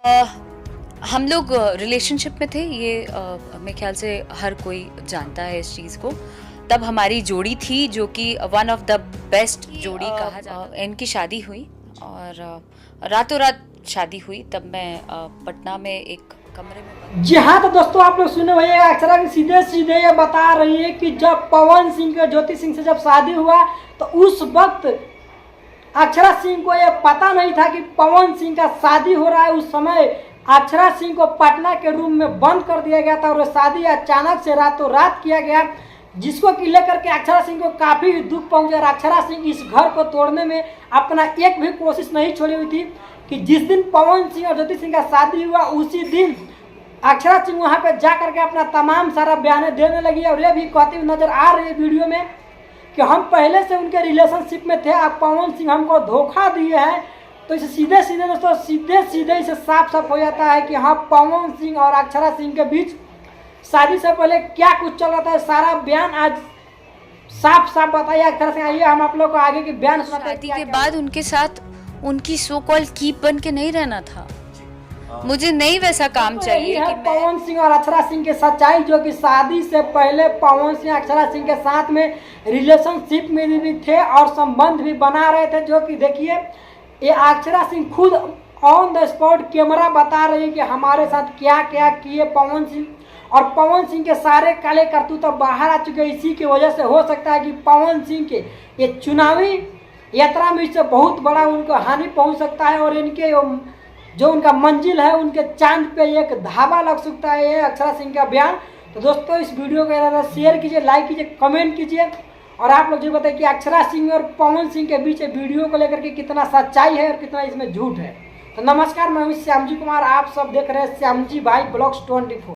अ, हम लोग रिलेशनशिप में थे, ये मेरे ख्याल से हर कोई जानता है इस चीज़ को। तब हमारी जोड़ी थी जो कि वन ऑफ द बेस्ट जोड़ी कहा जाता। इनकी शादी हुई और रातों रात शादी हुई। तब मैं पटना में एक कमरे में जी हाँ, तो दोस्तों आप लोग सुने भैया अक्षरा की सीधे सीधे ये बता रही है कि जब पवन सिंह के ज्योति सिंह से जब शादी हुआ तो उस वक्त अक्षरा सिंह को यह पता नहीं था कि पवन सिंह का शादी हो रहा है। उस समय अक्षरा सिंह को पटना के रूम में बंद कर दिया गया था और शादी अचानक से रातों रात किया गया, जिसको कि लेकर के अक्षरा सिंह को काफी दुख पहुंचा। और अक्षरा सिंह इस घर को तोड़ने में अपना एक भी कोशिश नहीं छोड़ी हुई थी कि जिस दिन पवन सिंह और ज्योति सिंह का शादी हुआ उसी दिन अक्षरा सिंह वहां पे जा करके अपना तमाम सारा बयान देने लगी और ये भी कहती हुई नजर आ रही है वीडियो में कि हम पहले से उनके रिलेशनशिप में थे, अब पवन सिंह हमको धोखा दिए हैं। तो इसे सीधे सीधे दोस्तों सीधे इसे साफ साफ हो जाता है कि हाँ, पवन सिंह और अक्षरा सिंह के बीच शादी से पहले क्या कुछ चल रहा था, सारा बयान आज साफ साफ बताइए अक्षरा सिंह। आइए हम आप लोग को आगे की बयान सुनाते हैं। शादी के बाद उनके साथ उनकी सो कॉल्ड कीप बन के नहीं रहना था। मुझे नहीं वैसा काम चाहिए कि पवन सिंह और अक्षरा सिंह की सच्चाई, जो कि शादी से पहले पवन सिंह अक्षरा सिंह के साथ में रिलेशनशिप में भी थे और संबंध भी बना रहे थे। जो कि देखिए ये अक्षरा सिंह खुद ऑन द स्पॉट कैमरा बता रही है कि हमारे साथ क्या क्या किए पवन सिंह, और पवन सिंह के सारे काले करतूत तो बाहर आ चुके हैं। इसी की वजह से हो सकता है कि पवन सिंह के ये चुनावी यात्रा में इससे बहुत बड़ा उनको हानि पहुंच सकता है और इनके जो उनका मंजिल है उनके चांद पे एक धावा लग सकता है ये अक्षरा सिंह का बयान। तो दोस्तों इस वीडियो को ज़्यादा शेयर कीजिए, लाइक कीजिए, कमेंट कीजिए और आप लोग जो बताइए कि अक्षरा सिंह और पवन सिंह के बीच वीडियो को लेकर के कितना सच्चाई है और कितना इसमें झूठ है। तो नमस्कार, मैं हूं श्यामजी कुमार, आप सब देख रहे हैं श्यामजी भाई ब्लॉग्स 24।